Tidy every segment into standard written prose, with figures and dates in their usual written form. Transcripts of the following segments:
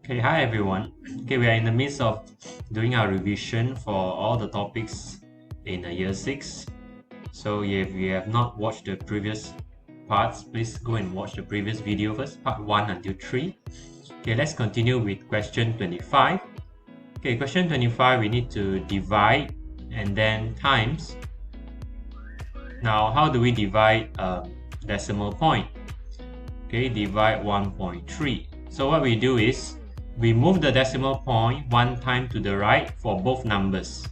Okay, hi everyone. Okay, we are in the midst of doing our revision for all the topics in year 6. So if you have not watched the previous parts, please go and watch the previous video first, part 1 until 3. Okay, let's continue with question 25. Okay, question 25, we need to divide and then times. Now, how do we divide decimal point? Okay, divide 1.3. So what we do is, we move the decimal point one time to the right for both numbers.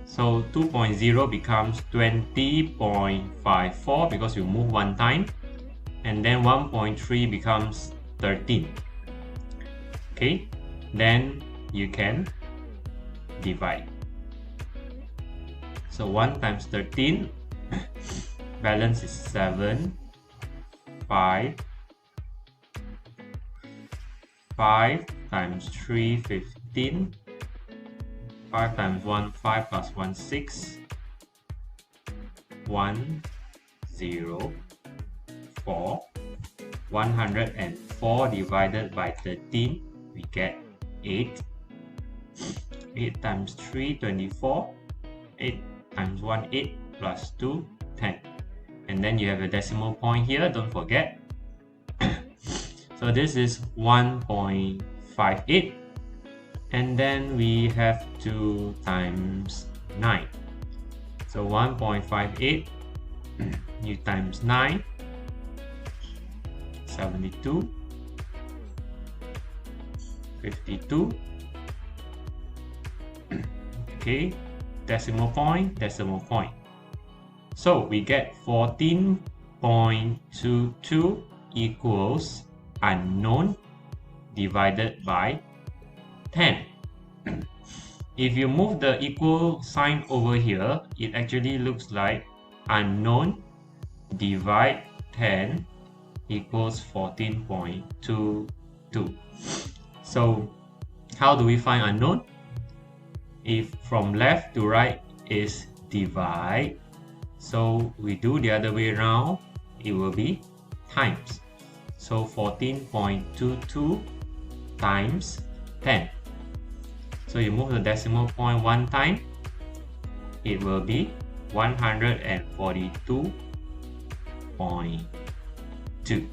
So 2.0 becomes 20.54 because you move one time, and then 1.3 becomes 13. Okay, then you can divide. So 1 times 13, balance is 7, 5 times 3, 15. 5 times 1, 5 plus 1, 6. 1, 0, 4. 104 divided by 13, we get 8. 8 times 3, 24. 8 times 1, 8 plus 2, 10. And then you have a decimal point here, don't forget. So this is 1.58. And then we have 2 times 9. So 1.58, you times 9, 72, 52. Okay, decimal point. So we get 14.22 equals unknown divided by 10. If you move the equal sign over here, it actually looks like unknown divide 10 equals 14.22. So how do we find unknown? If from left to right is divide, so we do the other way around, it will be times. So 14.22 times 10. So you move the decimal point one time, it will be 142.2.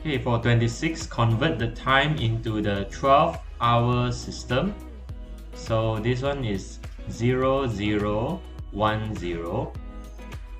Okay, for 26, convert the time into the 12-hour system. So this one is 0010.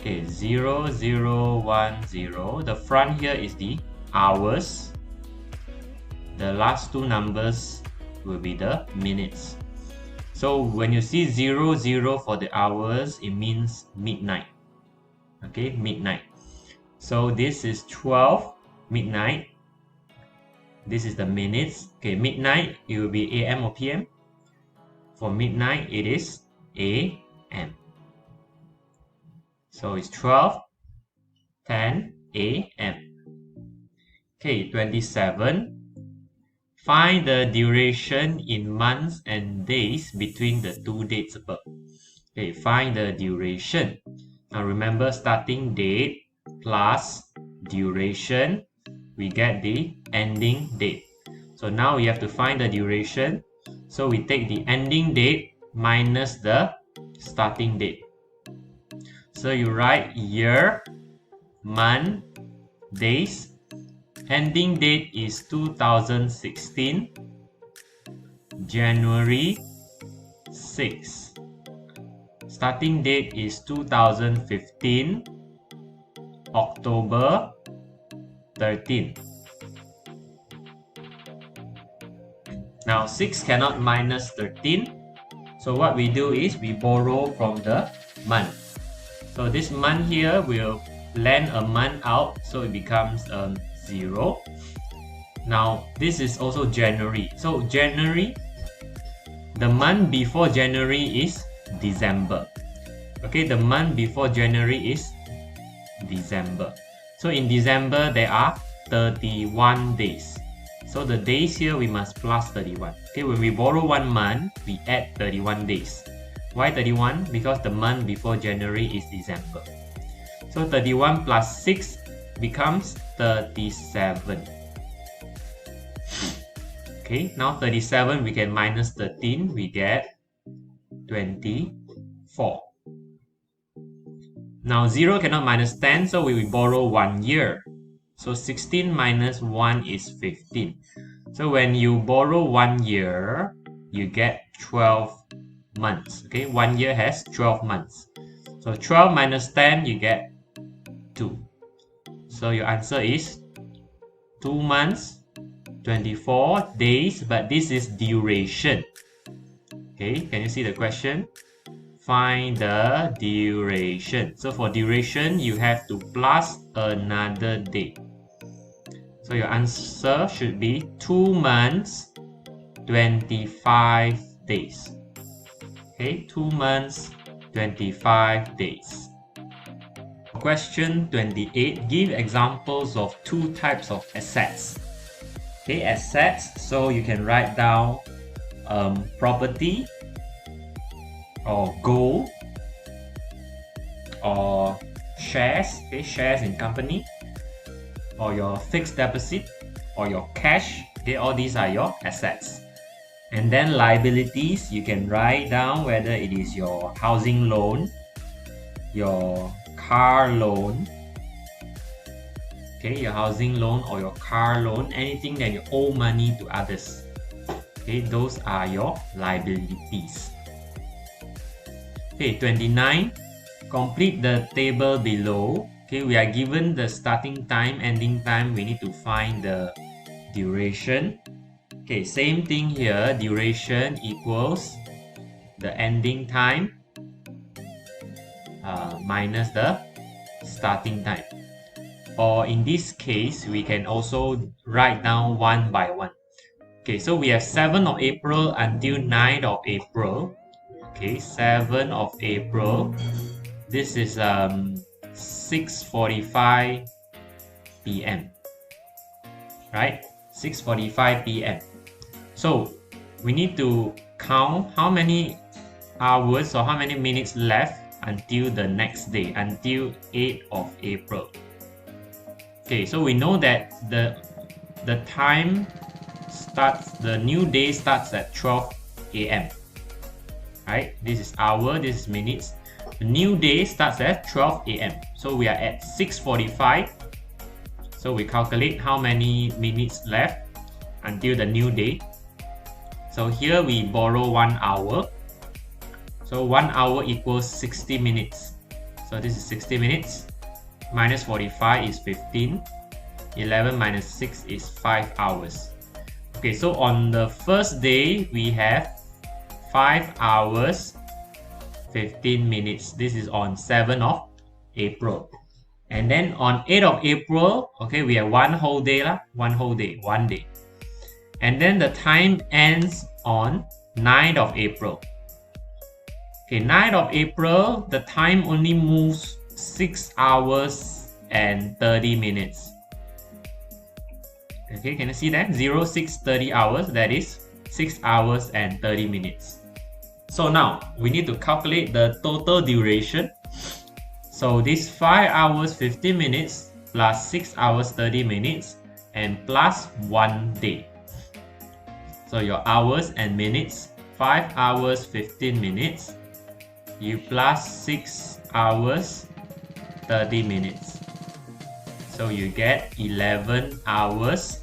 Okay, 0010. The front here is the hours. The last two numbers will be the minutes. So when you see 00 for the hours, it means midnight. Okay, midnight. So this is 12 midnight. This is the minutes. Okay, midnight, it will be AM or PM. For midnight, it is AM. So it's 12:10 AM. Okay, 27. Find the duration in months and days between the two dates above. Okay, find the duration. Now remember, starting date plus duration, we get the ending date. So now we have to find the duration. So we take the ending date minus the starting date. So you write year, month, days. Ending date is 2016, January 6. Starting date is 2015, October 13. Now 6 cannot minus 13. So what we do is we borrow from the month. So this month here will lend a month out, so it becomes 0. Now this is also January. So January, the month before January is December. Okay, the month before January is December. So in December there are 31 days. So the days here we must plus 31. Okay, when we borrow 1 month, we add 31 days. Why 31? Because the month before January is December. So 31 plus 6 becomes 37. Okay, now 37 we can minus 13, we get 24. Now 0 cannot minus 10, so we will borrow 1 year. So 16 minus 1 is 15. So when you borrow 1 year, you get 12 months. Okay, 1 year has 12 months. So 12 minus 10, you get 2. So your answer is 2 months, 24 days, but this is duration. Okay, can you see the question? Find the duration. So for duration, you have to plus another day. So your answer should be 2 months, 25 days. Okay, 2 months, 25 days. Question 28. Give examples of 2 types of assets. Okay, assets. So you can write down property, or gold, or shares. Okay, shares in company, or your fixed deposit, or your cash. Okay, all these are your assets. And then liabilities, you can write down whether it is your housing loan, your car loan. Okay, your housing loan or your car loan, anything that you owe money to others. Okay, those are your liabilities. Okay, 29. Complete the table below. Okay, we are given the starting time, ending time. We need to find the duration. Okay, same thing here. Duration equals the ending time minus the starting time. Or in this case, we can also write down one by one. Okay, so we have 7th of April until 9th of April. Okay, 7th of April. This is 6:45 p.m. Right? 6:45 p.m. So we need to count how many hours or how many minutes left until the next day, until 8th of April. Okay, so we know that the time starts, the new day starts at 12 a.m. Right? This is hour, this is minutes. The new day starts at 12 a.m. So we are at 6:45. So we calculate how many minutes left until the new day. So here we borrow 1 hour. So 1 hour equals 60 minutes. So this is 60 minutes. Minus 45 is 15. 11 minus 6 is 5 hours. Okay, so on the first day, we have 5 hours, 15 minutes. This is on 7th of April. And then on 8th of April, okay, we have one whole day. One day. And then the time ends on 9th of April. Okay, 9th of April, the time only moves 6 hours and 30 minutes. Okay, can you see that? 0, 6, 30 hours, that is 6 hours and 30 minutes. So now, we need to calculate the total duration. So this 5 hours 15 minutes plus 6 hours 30 minutes and plus 1 day. So your hours and minutes, 5 hours 15 minutes, you plus 6 hours 30 minutes. So you get 11 hours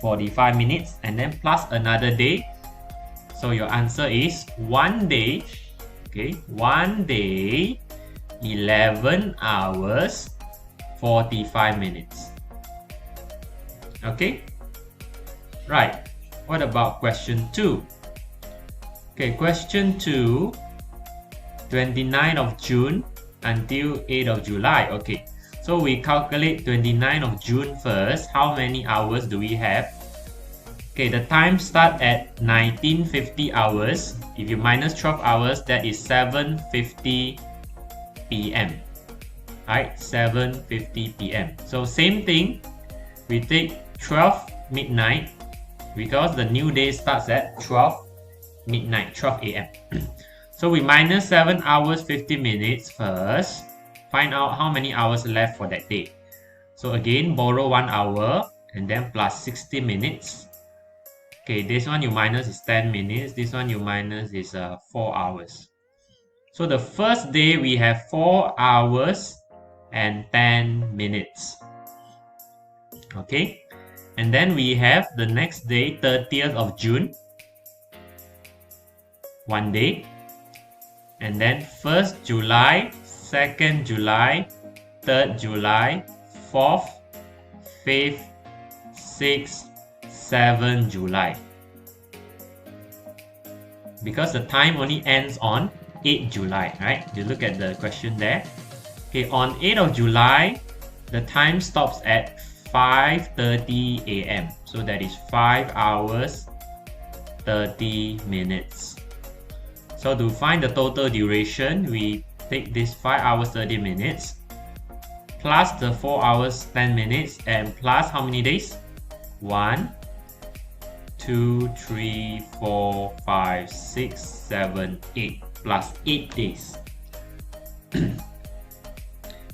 45 minutes and then plus another day. So your answer is 1 day. Okay, 1 day, 11 hours 45 minutes. Okay, right. What about question 2? Okay, question 2, 29th of June until 8th of July. Okay, so we calculate 29th of June first. How many hours do we have? Okay, the time starts at 1950 hours. If you minus 12 hours, that is 7:50 p.m. Right, 7:50 p.m. So same thing, we take 12 midnight because the new day starts at 12 midnight, 12 a.m. So we minus 7 hours 50 minutes first. Find out how many hours left for that day. So again, borrow 1 hour and then plus 60 minutes. Okay, this one you minus is 10 minutes. This one you minus is 4 hours. So the first day we have 4 hours and 10 minutes. Okay, and then we have the next day, 30th of June, 1 day. And then 1st July, 2nd July, 3rd July, 4th, 5th, 6th, 7th July. Because the time only ends on 8th July, right? You look at the question there. Okay, on 8th of July, the time stops at 5:30 a.m. So that is 5 hours 30 minutes. So to find the total duration, we take this 5 hours 30 minutes plus the 4 hours 10 minutes and plus how many days? 1, 2, 3, 4, 5, 6, 7, 8 plus 8 days.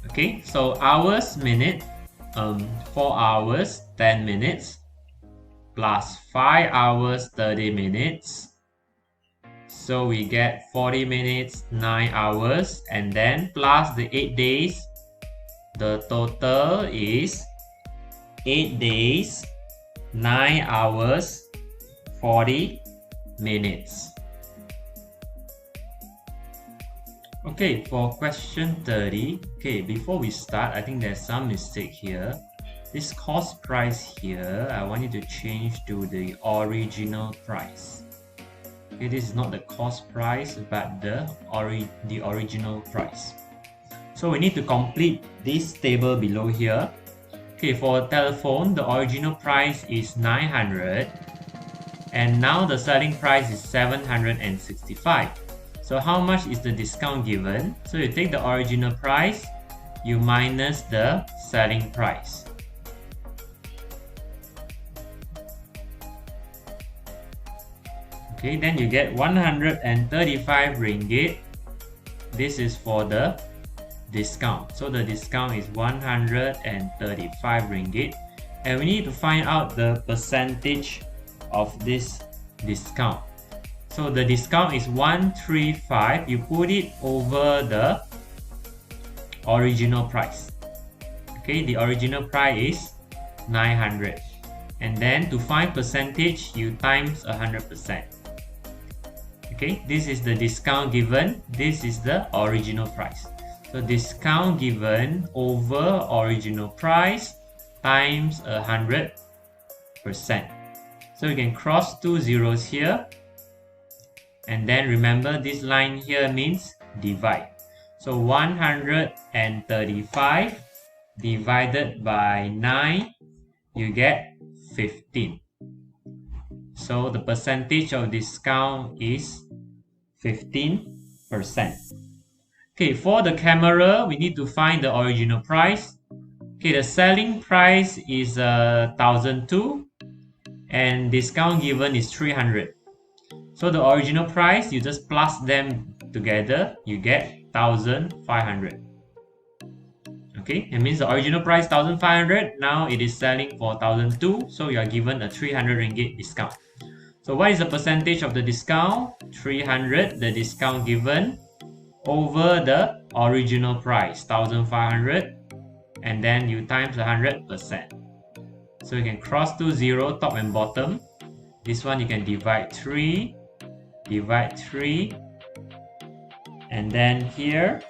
Okay, so hours, minute, 4 hours 10 minutes plus 5 hours 30 minutes. So we get 40 minutes, 9 hours, and then plus the 8 days. The total is 8 days, 9 hours, 40 minutes. Okay, for question 30, okay, before we start, I think there's some mistake here. This cost price here, I want you to change to the original price. Okay, this is not the cost price, but the original price. So we need to complete this table below here. Okay, for telephone, the original price is 900 and now the selling price is 765. So how much is the discount given? So you take the original price, you minus the selling price. Okay, then you get 135 ringgit. This is for the discount. So the discount is 135 ringgit. And we need to find out the percentage of this discount. So the discount is 135. You put it over the original price. Okay, the original price is 900. And then to find percentage, you times 100%. Okay, this is the discount given. This is the original price. So discount given over original price times 100%. So you can cross two zeros here. And then remember this line here means divide. So 135 divided by 9, you get 15. So the percentage of discount is 15%. Okay, for the camera, we need to find the original price. Okay, the selling price is 1,002 and discount given is 300. So the original price, you just plus them together, you get 1,500. Okay, it means the original price 1,500, now it is selling for 1,002, so you are given a 300 ringgit discount. So what is the percentage of the discount? 300, the discount given, over the original price, 1,500, and then you times 100%. So you can cross two zero, top and bottom. This one you can divide 3, and then here,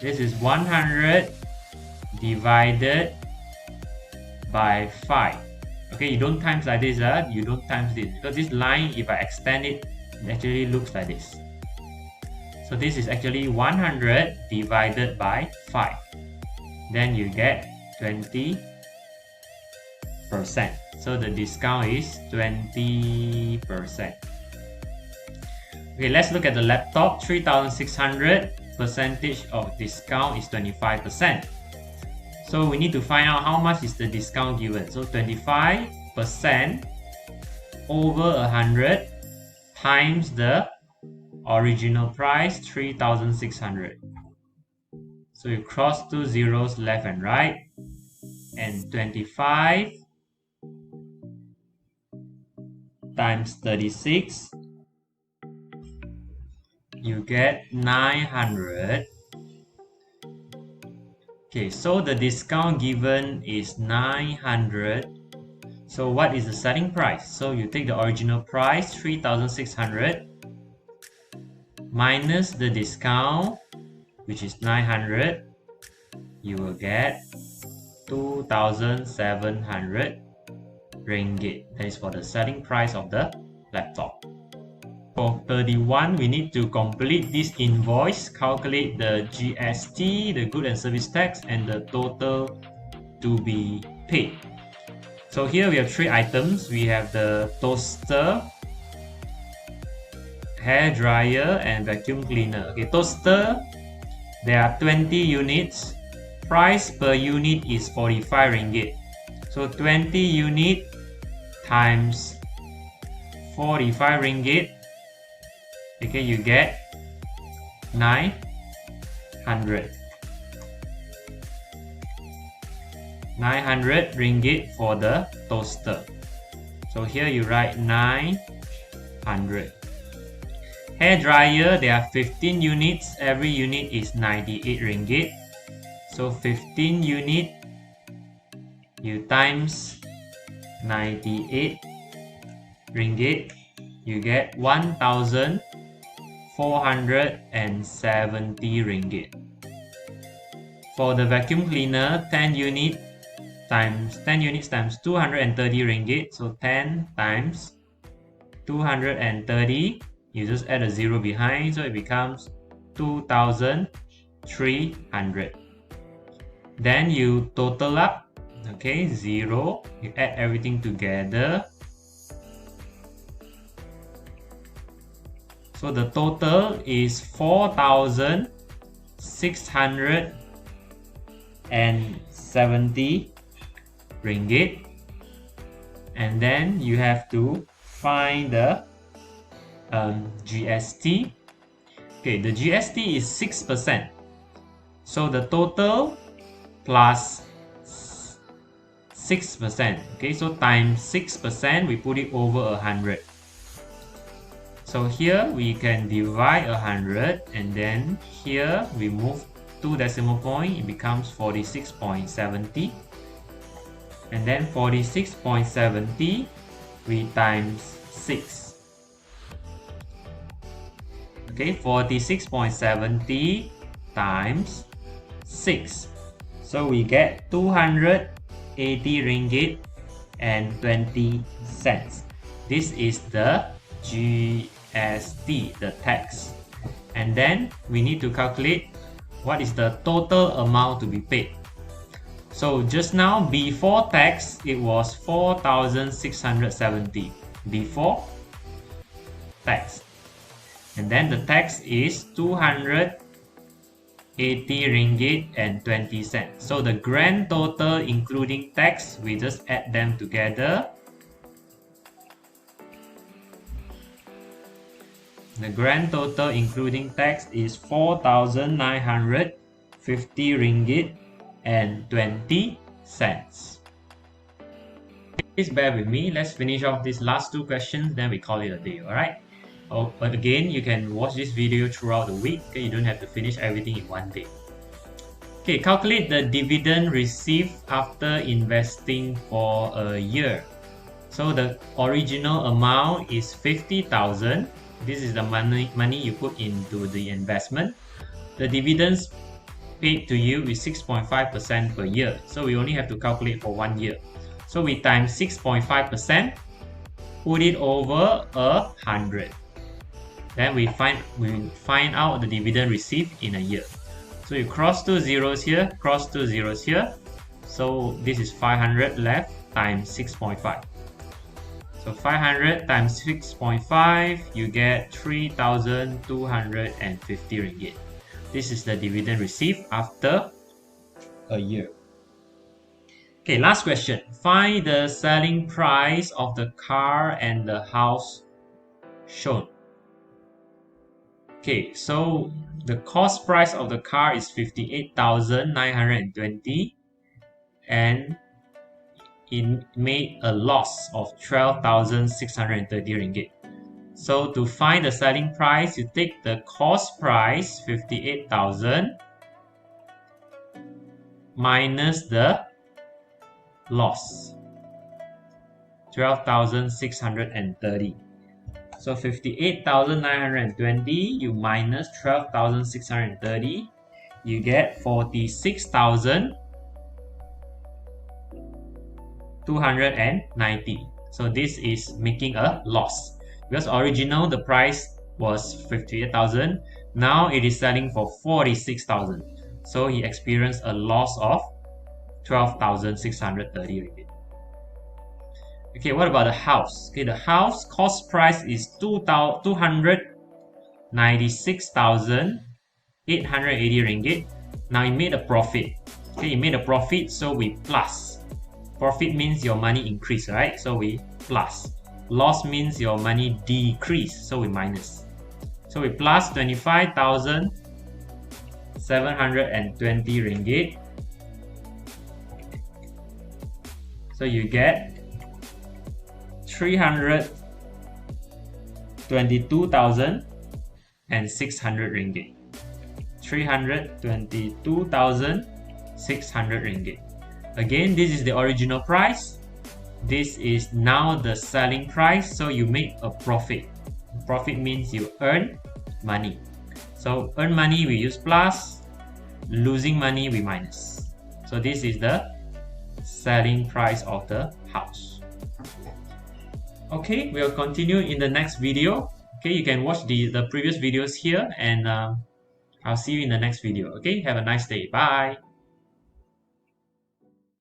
this is 100 divided by 5. Okay, you don't times like this, you don't times this, because this line, if I extend it, it actually looks like this. So this is actually 100 divided by 5. Then you get 20%. So the discount is 20%. Okay, let's look at the laptop. 3,600, percentage of discount is 25%. So we need to find out how much is the discount given. So 25% over 100 times the original price, 3,600. So you cross two zeros left and right, and 25 times 36, you get 900. Okay, so the discount given is 900. So what is the selling price? So you take the original price, 3,600, minus the discount, which is 900. You will get 2,700 ringgit. That is for the selling price of the laptop. For 31, we need to complete this invoice, calculate the GST, the good and service tax, and the total to be paid. So here we have 3 items. We have the toaster, hair dryer, and vacuum cleaner. Okay, toaster, there are 20 units. Price per unit is 45 ringgit. So 20 unit times 45 ringgit. Okay, you get 900. 900 ringgit for the toaster. So here you write 900. Hair dryer, there are 15 units. Every unit is 98 ringgit. So 15 unit, you times 98 ringgit, you get 1,470 ringgit. For the vacuum cleaner, 10 units times 230 ringgit. So 10 times 230, you just add a 0 behind, so it becomes 2,300. Then you total up, okay, 0, you add everything together. So the total is 4,670 ringgit. And then you have to find the GST. Okay, the GST is 6%. So the total plus 6%. Okay, so times 6%, we put it over 100. So here we can divide 100, and then here we move 2 decimal point, it becomes 46.70. And then 46.70 we times 6. Okay, 46.70 times 6. So we get 280 ringgit and 20 cents. This is the GST, the tax. And then we need to calculate what is the total amount to be paid. So just now, before tax, it was 4,670 before tax. And then the tax is 280 ringgit and 20 cents. So the grand total including tax, we just add them together. The grand total including tax is 4,950 ringgit and 20 cents. Please bear with me. Let's finish off these last 2 questions, then we call it a day, alright? Oh, but again, you can watch this video throughout the week. Okay, you don't have to finish everything in one day. Okay, calculate the dividend received after investing for a year. So the original amount is 50,000. This is the money you put into the investment. The dividends paid to you is 6.5% per year. So we only have to calculate for 1 year. So we times 6.5%, put it over 100. Then we find out the dividend received in a year. So you cross 2 zeros here, cross 2 zeros here. So this is 500 left times 6.5. So 500 times 6.5, you get 3,250 ringgit. This is the dividend received after a year. Okay, last question. Find the selling price of the car and the house shown. Okay, so the cost price of the car is 58,920, and it made a loss of 12,630 ringgit. So to find the selling price, you take the cost price 58,000 minus the loss 12,630. So 58,920 you minus 12,630, you get 46,290. So this is making a loss because original the price was 58,000. Now it is selling for 46,000. So he experienced a loss of 12,630 ringgit. Okay, what about the house? Okay, the house cost price is 296,880 ringgit. Now it made a profit. Okay, it made a profit, so we plus. Profit means your money increase, right? So we plus. Loss means your money decrease, so we minus. So we plus 25,720 ringgit. So you get 322,600 ringgit. 322,600 ringgit. Again, this is the original price. This is now the selling price, so you make a profit. Profit means you earn money. So earn money we use plus, losing money we minus. So this is the selling price of the house. Okay, we'll continue in the next video. Okay, you can watch the previous videos here, and I'll see you in the next video. Okay, have a nice day. Bye.